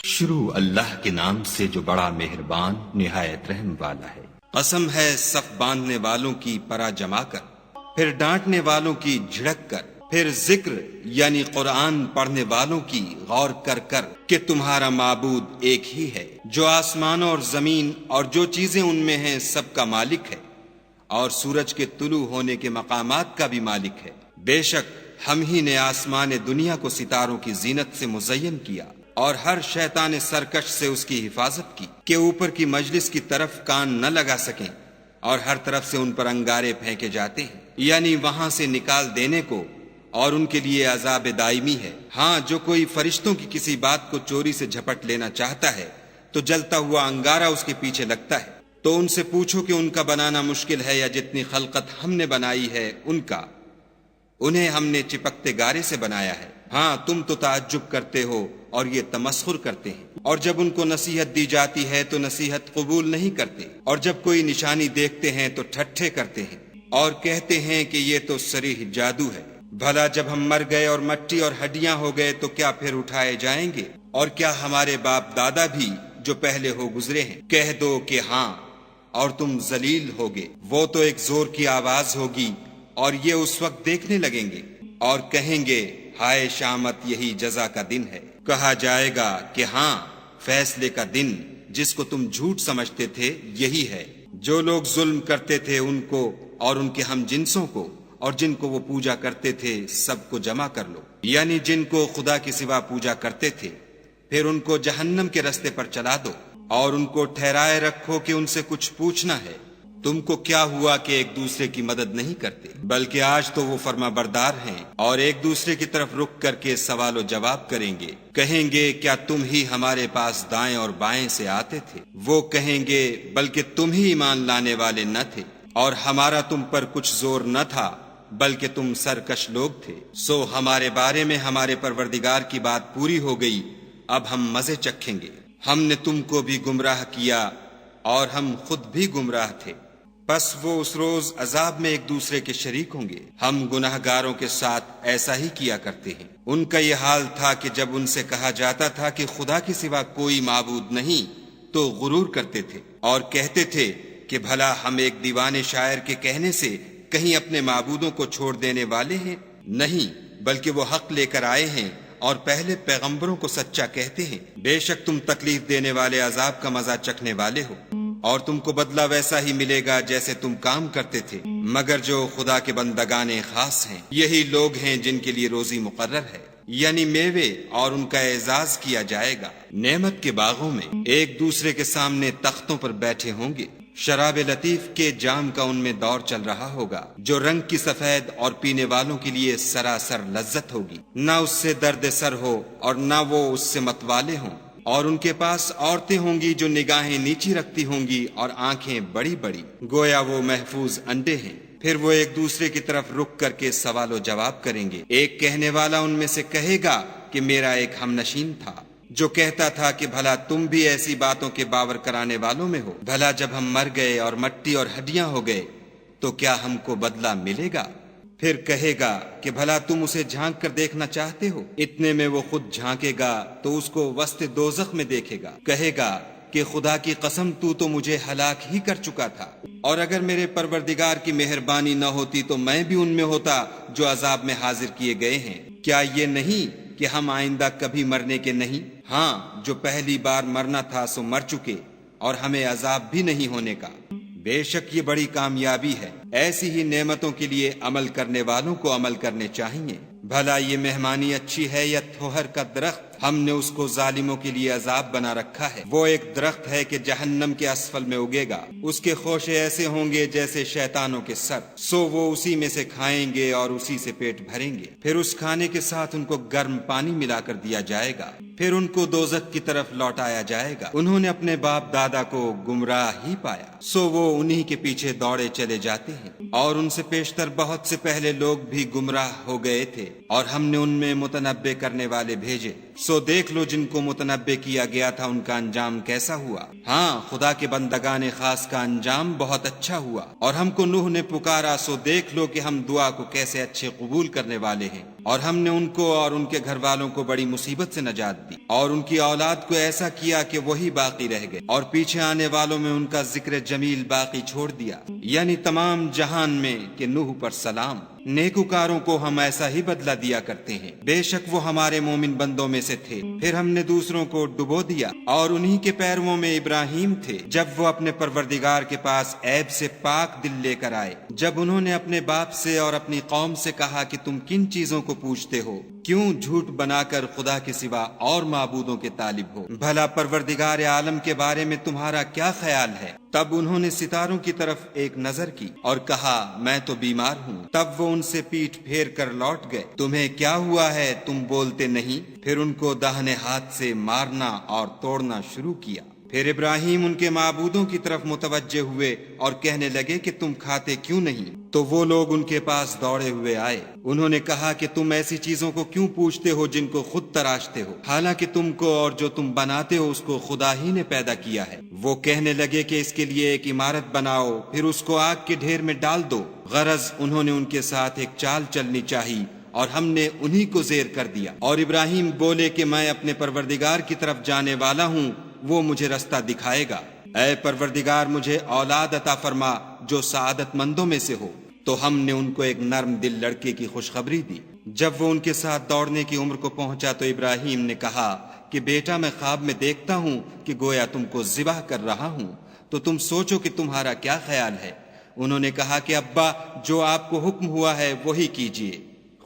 شروع اللہ کے نام سے جو بڑا مہربان نہایت رحم والا ہے۔ قسم ہے صف باندھنے والوں کی پرا جما کر، پھر ڈانٹنے والوں کی جھڑک کر، پھر ذکر یعنی قرآن پڑھنے والوں کی غور کر کر کہ تمہارا معبود ایک ہی ہے جو آسمانوں اور زمین اور جو چیزیں ان میں ہیں سب کا مالک ہے، اور سورج کے طلوع ہونے کے مقامات کا بھی مالک ہے۔ بے شک ہم ہی نے آسمان دنیا کو ستاروں کی زینت سے مزین کیا اور ہر شیطان سرکش سے اس کی حفاظت کی کہ اوپر کی مجلس کی طرف کان نہ لگا سکیں، اور ہر طرف سے ان پر انگارے پھینکے جاتے ہیں، یعنی وہاں سے نکال دینے کو، اور ان کے لیے عذاب دائمی ہے۔ ہاں، جو کوئی فرشتوں کی کسی بات کو چوری سے جھپٹ لینا چاہتا ہے تو جلتا ہوا انگارہ اس کے پیچھے لگتا ہے، تو ان سے پوچھو کہ ان کا بنانا مشکل ہے یا جتنی خلقت ہم نے بنائی ہے ان کا، انہیں ہم نے چپکتے گارے سے بنایا ہے۔ ہاں، تم تو تعجب کرتے ہو اور یہ تمسخر کرتے ہیں، اور جب ان کو نصیحت دی جاتی ہے تو نصیحت قبول نہیں کرتے، اور جب کوئی نشانی دیکھتے ہیں تو ٹھٹھے کرتے ہیں اور کہتے ہیں کہ یہ تو صریح جادو ہے۔ بھلا جب ہم مر گئے اور مٹی اور ہڈیاں ہو گئے تو کیا پھر اٹھائے جائیں گے؟ اور کیا ہمارے باپ دادا بھی جو پہلے ہو گزرے ہیں؟ کہہ دو کہ ہاں، اور تم ذلیل ہوگے۔ وہ تو ایک زور کی آواز ہوگی اور یہ اس وقت دیکھنے لگیں گے اور کہیں گے ہائے شامت، یہی جزا کا دن ہے۔ کہا جائے گا کہ ہاں، فیصلے کا دن جس کو تم جھوٹ سمجھتے تھے یہی ہے۔ جو لوگ ظلم کرتے تھے ان کو اور ان کے ہم جنسوں کو اور جن کو وہ پوجا کرتے تھے سب کو جمع کر لو، یعنی جن کو خدا کے سوا پوجا کرتے تھے، پھر ان کو جہنم کے رستے پر چلا دو، اور ان کو ٹھہرائے رکھو کہ ان سے کچھ پوچھنا ہے۔ تم کو کیا ہوا کہ ایک دوسرے کی مدد نہیں کرتے؟ بلکہ آج تو وہ فرما بردار ہیں اور ایک دوسرے کی طرف رک کر کے سوال و جواب کریں گے۔ کہیں گے کیا تم ہی ہمارے پاس دائیں اور بائیں سے آتے تھے؟ وہ کہیں گے بلکہ تم ہی ایمان لانے والے نہ تھے، اور ہمارا تم پر کچھ زور نہ تھا، بلکہ تم سرکش لوگ تھے۔ سو ہمارے بارے میں ہمارے پروردگار کی بات پوری ہو گئی، اب ہم مزے چکھیں گے۔ ہم نے تم کو بھی گمراہ کیا اور ہم خود بھی گمراہ تھے، پس وہ اس روز عذاب میں ایک دوسرے کے شریک ہوں گے۔ ہم گناہ گاروں کے ساتھ ایسا ہی کیا کرتے ہیں۔ ان کا یہ حال تھا کہ جب ان سے کہا جاتا تھا کہ خدا کے سوا کوئی معبود نہیں تو غرور کرتے تھے اور کہتے تھے کہ بھلا ہم ایک دیوانے شاعر کے کہنے سے کہیں اپنے معبودوں کو چھوڑ دینے والے ہیں؟ نہیں، بلکہ وہ حق لے کر آئے ہیں اور پہلے پیغمبروں کو سچا کہتے ہیں۔ بے شک تم تکلیف دینے والے عذاب کا مزہ چکھنے والے ہو، اور تم کو بدلہ ویسا ہی ملے گا جیسے تم کام کرتے تھے، مگر جو خدا کے بندگان خاص ہیں یہی لوگ ہیں جن کے لیے روزی مقرر ہے، یعنی میوے، اور ان کا اعزاز کیا جائے گا۔ نعمت کے باغوں میں ایک دوسرے کے سامنے تختوں پر بیٹھے ہوں گے، شراب لطیف کے جام کا ان میں دور چل رہا ہوگا جو رنگ کی سفید اور پینے والوں کے لیے سراسر لذت ہوگی، نہ اس سے درد سر ہو اور نہ وہ اس سے متوالے ہوں۔ اور ان کے پاس عورتیں ہوں گی جو نگاہیں نیچی رکھتی ہوں گی اور آنکھیں بڑی بڑی، گویا وہ محفوظ انڈے ہیں۔ پھر وہ ایک دوسرے کی طرف رک کر کے سوال و جواب کریں گے۔ ایک کہنے والا ان میں سے کہے گا کہ میرا ایک ہم نشین تھا جو کہتا تھا کہ بھلا تم بھی ایسی باتوں کے باور کرانے والوں میں ہو؟ بھلا جب ہم مر گئے اور مٹی اور ہڈیاں ہو گئے تو کیا ہم کو بدلہ ملے گا؟ پھر کہے گا کہ بھلا تم اسے جھانک کر دیکھنا چاہتے ہو؟ اتنے میں وہ خود جھانکے گا تو اس کو وسط دوزخ میں دیکھے گا، کہے گا کہ خدا کی قسم تو مجھے ہلاک ہی کر چکا تھا، اور اگر میرے پروردگار کی مہربانی نہ ہوتی تو میں بھی ان میں ہوتا جو عذاب میں حاضر کیے گئے ہیں۔ کیا یہ نہیں کہ ہم آئندہ کبھی مرنے کے نہیں؟ ہاں، جو پہلی بار مرنا تھا سو مر چکے، اور ہمیں عذاب بھی نہیں ہونے کا۔ بے شک یہ بڑی کامیابی ہے۔ ایسی ہی نعمتوں کے لیے عمل کرنے والوں کو عمل کرنے چاہیے۔ بھلا یہ مہمانی اچھی ہے یا تھوہر کا درخت؟ ہم نے اس کو ظالموں کے لیے عذاب بنا رکھا ہے۔ وہ ایک درخت ہے کہ جہنم کے اسفل میں اگے گا، اس کے خوشے ایسے ہوں گے جیسے شیطانوں کے سر، سو وہ اسی میں سے کھائیں گے اور اسی سے پیٹ بھریں گے۔ پھر اس کھانے کے ساتھ ان کو گرم پانی ملا کر دیا جائے گا، پھر ان کو دوزخ کی طرف لوٹایا جائے گا۔ انہوں نے اپنے باپ دادا کو گمراہ ہی پایا، سو وہ انہی کے پیچھے دوڑے چلے جاتے ہیں، اور ان سے پیشتر بہت سے پہلے لوگ بھی گمراہ ہو گئے تھے، اور ہم نے ان میں متنبع کرنے والے بھیجے۔ سو دیکھ لو جن کو متنبع کیا گیا تھا ان کا انجام کیسا ہوا۔ ہاں، خدا کے بندگان خاص کا انجام بہت اچھا ہوا۔ اور ہم کو نوح نے پکارا، سو دیکھ لو کہ ہم دعا کو کیسے اچھے قبول کرنے والے ہیں۔ اور ہم نے ان کو اور ان کے گھر والوں کو بڑی مصیبت سے نجات دی اور ان کی اولاد کو ایسا کیا کہ وہی باقی رہ گئے اور پیچھے آنے والوں میں ان کا ذکر جمیل باقی چھوڑ دیا، یعنی تمام جہان میں کہ نوح پر سلام۔ نیکوکاروں کو ہم ایسا ہی بدلہ دیا کرتے ہیں، بے شک وہ ہمارے مومن بندوں میں سے تھے۔ پھر ہم نے دوسروں کو ڈبو دیا اور انہی کے پیرووں میں ابراہیم تھے جب وہ اپنے پروردگار کے پاس عیب سے پاک دل لے کر آئے، جب انہوں نے اپنے باپ سے اور اپنی قوم سے کہا کہ تم کن چیزوں کو پوچھتے ہو، کیوں جھوٹ بنا کر خدا کے سوا اور معبودوں کے طالب ہو، بھلا پروردگار عالم کے بارے میں تمہارا کیا خیال ہے؟ تب انہوں نے ستاروں کی طرف ایک نظر کی اور کہا میں تو بیمار ہوں، تب وہ ان سے پیٹھ پھیر کر لوٹ گئے۔ تمہیں کیا ہوا ہے تم بولتے نہیں؟ پھر ان کو داہنے ہاتھ سے مارنا اور توڑنا شروع کیا۔ پھر ابراہیم ان کے معبودوں کی طرف متوجہ ہوئے اور کہنے لگے کہ تم کھاتے کیوں نہیں؟ تو وہ لوگ ان کے پاس دوڑے ہوئے آئے، انہوں نے کہا کہ تم ایسی چیزوں کو کیوں پوچھتے ہو جن کو خود تراشتے ہو، حالانکہ تم کو اور جو تم بناتے ہو اس کو خدا ہی نے پیدا کیا ہے۔ وہ کہنے لگے کہ اس کے لیے ایک عمارت بناؤ، پھر اس کو آگ کے ڈھیر میں ڈال دو۔ غرض انہوں نے ان کے ساتھ ایک چال چلنی چاہی اور ہم نے انہی کو زیر کر دیا۔ اور ابراہیم بولے کہ میں اپنے پروردگار کی طرف جانے والا ہوں، وہ مجھے رستہ دکھائے گا۔ اے پروردگار مجھے اولاد عطا فرما جو سعادت مندوں میں سے ہو۔ تو ہم نے ان کو ایک نرم دل لڑکے کی خوشخبری دی۔ جب وہ ان کے ساتھ دوڑنے کی عمر کو پہنچا تو ابراہیم نے کہا کہ بیٹا میں خواب میں دیکھتا ہوں کہ گویا تم کو ذبح کر رہا ہوں، تو تم سوچو کہ تمہارا کیا خیال ہے؟ انہوں نے کہا کہ ابا جو آپ کو حکم ہوا ہے وہی کیجیے،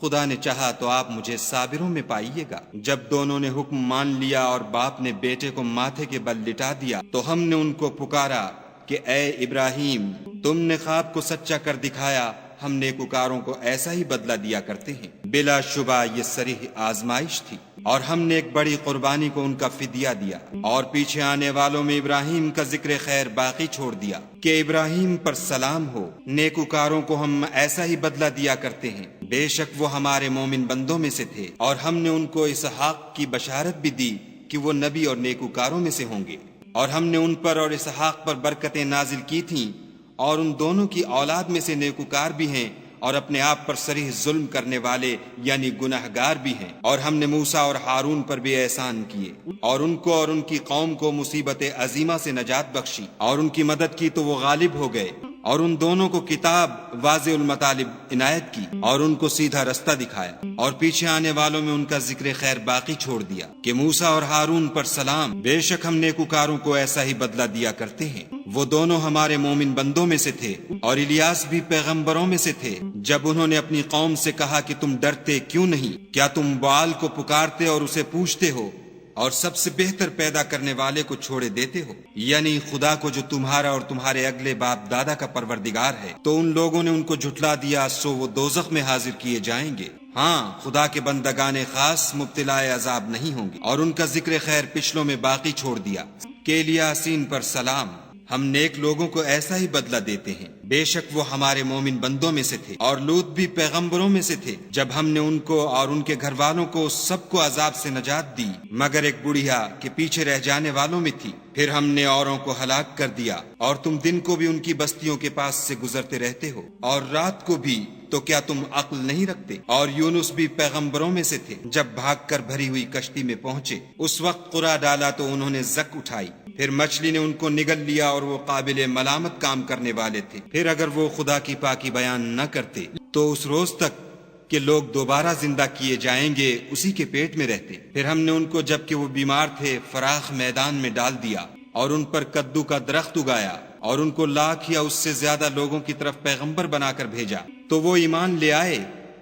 خدا نے چاہا تو آپ مجھے صابروں میں پائیے گا۔ جب دونوں نے حکم مان لیا اور باپ نے بیٹے کو ماتھے کے بل لٹا دیا تو ہم نے ان کو پکارا کہ اے ابراہیم تم نے خواب کو سچا کر دکھایا، ہم نیکوکاروں کو ایسا ہی بدلہ دیا کرتے ہیں۔ بلا شبہ یہ صریح آزمائش تھی اور ہم نے ایک بڑی قربانی کو ان کا فدیہ دیا اور پیچھے آنے والوں میں ابراہیم کا ذکر خیر باقی چھوڑ دیا کہ ابراہیم پر سلام ہو۔ نیکوکاروں کو ہم ایسا ہی بدلہ دیا کرتے ہیں، بے شک وہ ہمارے مومن بندوں میں سے تھے اور ہم نے ان کو اسحاق کی بشارت بھی دی کہ وہ نبی اور نیکوکاروں میں سے ہوں گے، اور ہم نے ان پر اور اسحاق پر برکتیں نازل کی تھیں، اور ان دونوں کی اولاد میں سے نیکوکار بھی ہیں اور اپنے آپ پر صریح ظلم کرنے والے یعنی گناہگار بھی ہیں۔ اور ہم نے موسیٰ اور ہارون پر بھی احسان کیے اور ان کو اور ان کی قوم کو مصیبت عظیمہ سے نجات بخشی اور ان کی مدد کی تو وہ غالب ہو گئے، اور ان دونوں کو کتاب واضح المطالب عنایت کی اور ان کو سیدھا رستہ دکھایا، اور پیچھے آنے والوں میں ان کا ذکر خیر باقی چھوڑ دیا کہ موسیٰ اور ہارون پر سلام، بے شک ہم نیکوکاروں کو ایسا ہی بدلہ دیا کرتے ہیں۔ وہ دونوں ہمارے مومن بندوں میں سے تھے اور الیاس بھی پیغمبروں میں سے تھے۔ جب انہوں نے اپنی قوم سے کہا کہ تم ڈرتے کیوں نہیں؟ کیا تم بعال کو پکارتے اور اسے پوچھتے ہو اور سب سے بہتر پیدا کرنے والے کو چھوڑے دیتے ہو، یعنی خدا کو جو تمہارا اور تمہارے اگلے باپ دادا کا پروردگار ہے؟ تو ان لوگوں نے ان کو جھٹلا دیا، سو وہ دوزخ میں حاضر کیے جائیں گے۔ ہاں خدا کے بندگان خاص مبتلا عذاب نہیں ہوں گے۔ اور ان کا ذکر خیر پچھلوں میں باقی چھوڑ دیا کہ الیاسین پر سلام، ہم نیک لوگوں کو ایسا ہی بدلہ دیتے ہیں، بے شک وہ ہمارے مومن بندوں میں سے تھے۔ اور لوط بھی پیغمبروں میں سے تھے، جب ہم نے ان کو اور ان کے گھر والوں کو سب کو عذاب سے نجات دی مگر ایک بڑھیا کہ پیچھے رہ جانے والوں میں تھی۔ پھر ہم نے اوروں کو ہلاک کر دیا، اور تم دن کو بھی ان کی بستیوں کے پاس سے گزرتے رہتے ہو اور رات کو بھی، تو کیا تم عقل نہیں رکھتے؟ اور یونس بھی پیغمبروں میں سے تھے، جب بھاگ کر بھری ہوئی کشتی میں پہنچے اس وقت قرا ڈالا تو انہوں نے زک اٹھائی، پھر مچھلی نے ان کو نگل لیا اور وہ قابل ملامت کام کرنے والے تھے۔ پھر اگر وہ خدا کی پاکی بیان نہ کرتے تو اس روز تک کہ لوگ دوبارہ زندہ کیے جائیں گے اسی کے پیٹ میں رہتے۔ پھر ہم نے ان کو جبکہ وہ بیمار تھے فراخ میدان میں ڈال دیا اور ان پر کدو کا درخت اگایا اور ان کو لاکھ یا اس سے زیادہ لوگوں کی طرف پیغمبر بنا کر بھیجا تو وہ ایمان لے آئے،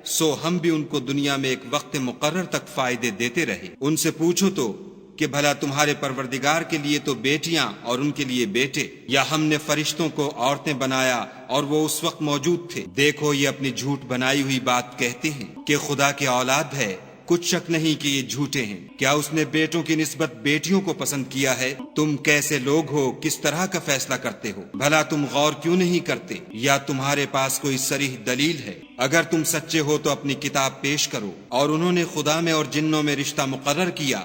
سو ہم بھی ان کو دنیا میں ایک وقت مقرر تک فائدے دیتے رہے۔ ان سے پوچھو تو کہ بھلا تمہارے پروردگار کے لیے تو بیٹیاں اور ان کے لیے بیٹے، یا ہم نے فرشتوں کو عورتیں بنایا اور وہ اس وقت موجود تھے؟ دیکھو یہ اپنی جھوٹ بنائی ہوئی بات کہتے ہیں کہ خدا کے اولاد ہے، کچھ شک نہیں کہ یہ جھوٹے ہیں۔ کیا اس نے بیٹوں کی نسبت بیٹیوں کو پسند کیا ہے؟ تم کیسے لوگ ہو، کس طرح کا فیصلہ کرتے ہو؟ بھلا تم غور کیوں نہیں کرتے؟ یا تمہارے پاس کوئی صریح دلیل ہے؟ اگر تم سچے ہو تو اپنی کتاب پیش کرو۔ اور انہوں نے خدا میں اور جنوں میں رشتہ مقرر کیا،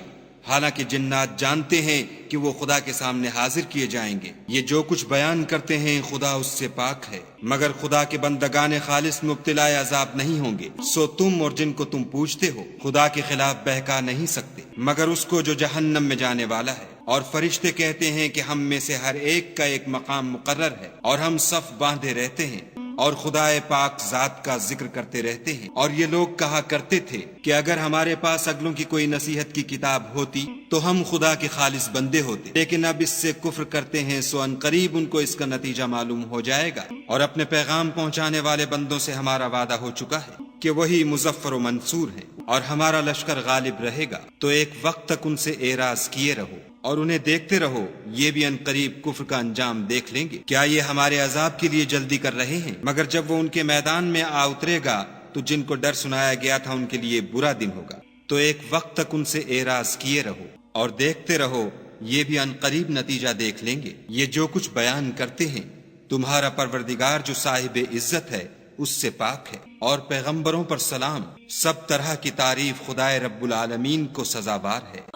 حالانکہ جنات جانتے ہیں کہ وہ خدا کے سامنے حاضر کیے جائیں گے۔ یہ جو کچھ بیان کرتے ہیں خدا اس سے پاک ہے، مگر خدا کے بندگان خالص مبتلا عذاب نہیں ہوں گے۔ سو تم اور جن کو تم پوچھتے ہو خدا کے خلاف بہکا نہیں سکتے مگر اس کو جو جہنم میں جانے والا ہے۔ اور فرشتے کہتے ہیں کہ ہم میں سے ہر ایک کا ایک مقام مقرر ہے، اور ہم صف باندھے رہتے ہیں اور خدا پاک ذات کا ذکر کرتے رہتے ہیں۔ اور یہ لوگ کہا کرتے تھے کہ اگر ہمارے پاس اگلوں کی کوئی نصیحت کی کتاب ہوتی تو ہم خدا کے خالص بندے ہوتے، لیکن اب اس سے کفر کرتے ہیں، سو ان قریب ان کو اس کا نتیجہ معلوم ہو جائے گا۔ اور اپنے پیغام پہنچانے والے بندوں سے ہمارا وعدہ ہو چکا ہے کہ وہی مظفر و منصور ہیں، اور ہمارا لشکر غالب رہے گا۔ تو ایک وقت تک ان سے اعراض کیے رہو اور انہیں دیکھتے رہو، یہ بھی ان قریب کفر کا انجام دیکھ لیں گے۔ کیا یہ ہمارے عذاب کے لیے جلدی کر رہے ہیں؟ مگر جب وہ ان کے میدان میں آ اترے گا تو جن کو ڈر سنایا گیا تھا ان کے لیے برا دن ہوگا۔ تو ایک وقت تک ان سے اعراض کیے رہو اور دیکھتے رہو، یہ بھی ان قریب نتیجہ دیکھ لیں گے۔ یہ جو کچھ بیان کرتے ہیں تمہارا پروردگار جو صاحب عزت ہے اس سے پاک ہے، اور پیغمبروں پر سلام۔ سب طرح کی تعریف خدائے رب العالمین کو سزاوار ہے۔